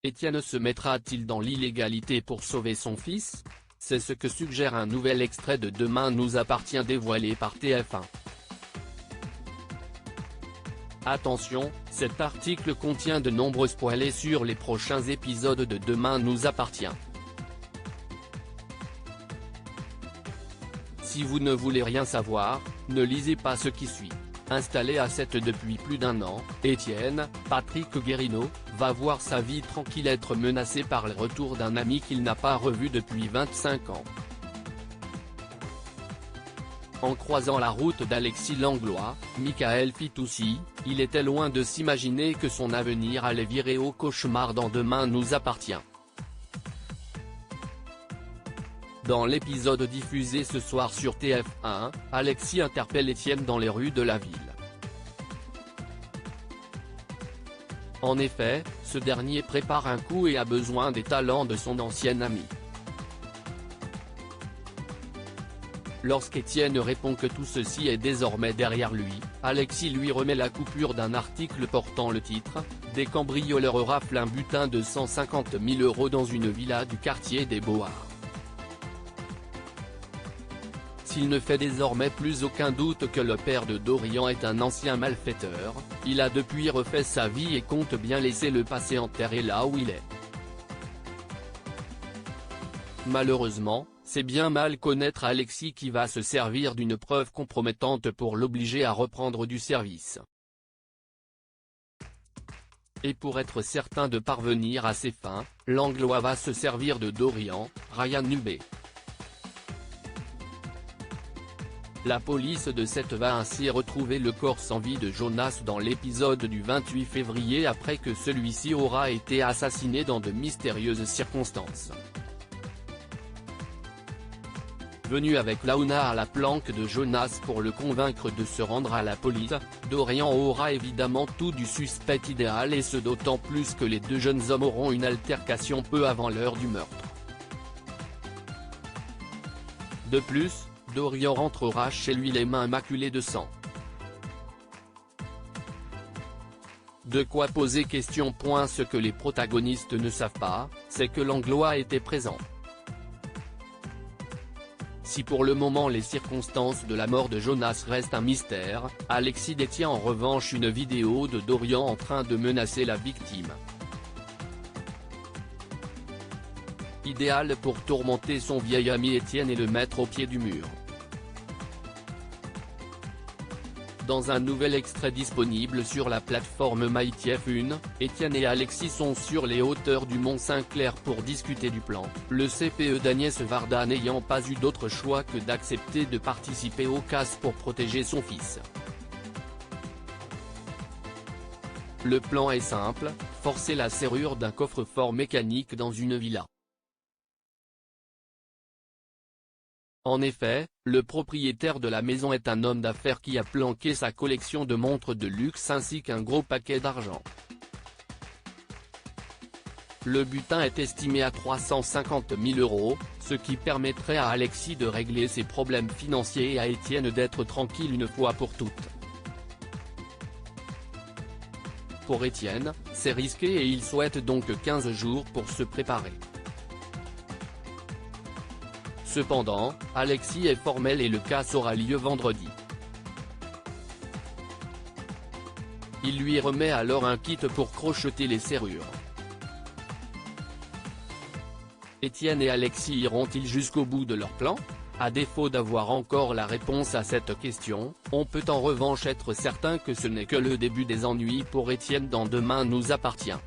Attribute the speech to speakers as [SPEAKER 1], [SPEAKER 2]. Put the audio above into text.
[SPEAKER 1] Étienne se mettra-t-il dans l'illégalité pour sauver son fils? C'est ce que suggère un nouvel extrait de Demain nous appartient dévoilé par TF1. Attention, cet article contient de nombreux spoilers sur les prochains épisodes de Demain nous appartient. Si vous ne voulez rien savoir, ne lisez pas ce qui suit. Installé à 7 depuis plus d'un an, Étienne, Patrick Guérino, va voir sa vie tranquille être menacé par le retour d'un ami qu'il n'a pas revu depuis 25 ans. En croisant la route d'Alexis Langlois, Michael Fitoussi, il était loin de s'imaginer que son avenir allait virer au cauchemar dans Demain nous appartient. Dans l'épisode diffusé ce soir sur TF1, Alexis interpelle Étienne dans les rues de la ville. En effet, ce dernier prépare un coup et a besoin des talents de son ancien ami. Lorsqu'Étienne répond que tout ceci est désormais derrière lui, Alexis lui remet la coupure d'un article portant le titre « Des cambrioleurs raflent un butin de 150 000 € dans une villa du quartier des Beaux-Arts ». S'il ne fait désormais plus aucun doute que le père de Dorian est un ancien malfaiteur, il a depuis refait sa vie et compte bien laisser le passé enterré là où il est. Malheureusement, c'est bien mal connaître Alexis qui va se servir d'une preuve compromettante pour l'obliger à reprendre du service. Et pour être certain de parvenir à ses fins, Langlois va se servir de Dorian, Ryan Nubé. La police de Sète va ainsi retrouver le corps sans vie de Jonas dans l'épisode du 28 février après que celui-ci aura été assassiné dans de mystérieuses circonstances. Venu avec Launa à la planque de Jonas pour le convaincre de se rendre à la police, Dorian aura évidemment tout du suspect idéal et ce d'autant plus que les deux jeunes hommes auront une altercation peu avant l'heure du meurtre. De plus, Dorian rentrera chez lui les mains maculées de sang. De quoi poser question. Ce que les protagonistes ne savent pas, c'est que Langlois était présent. Si pour le moment les circonstances de la mort de Jonas restent un mystère, Alexis détient en revanche une vidéo de Dorian en train de menacer la victime. Idéal pour tourmenter son vieil ami Étienne et le mettre au pied du mur. Dans un nouvel extrait disponible sur la plateforme MyTF1, Étienne et Alexis sont sur les hauteurs du Mont Saint-Clair pour discuter du plan, le CPE d'Agnès Varda n'ayant pas eu d'autre choix que d'accepter de participer au casse pour protéger son fils. Le plan est simple, forcer la serrure d'un coffre-fort mécanique dans une villa. En effet, le propriétaire de la maison est un homme d'affaires qui a planqué sa collection de montres de luxe ainsi qu'un gros paquet d'argent. Le butin est estimé à 350 000 €, ce qui permettrait à Alexis de régler ses problèmes financiers et à Étienne d'être tranquille une fois pour toutes. Pour Étienne, c'est risqué et il souhaite donc 15 jours pour se préparer. Cependant, Alexis est formel et le casse aura lieu vendredi. Il lui remet alors un kit pour crocheter les serrures. Étienne et Alexis iront-ils jusqu'au bout de leur plan? À défaut d'avoir encore la réponse à cette question, on peut en revanche être certain que ce n'est que le début des ennuis pour Étienne dans Demain nous appartient.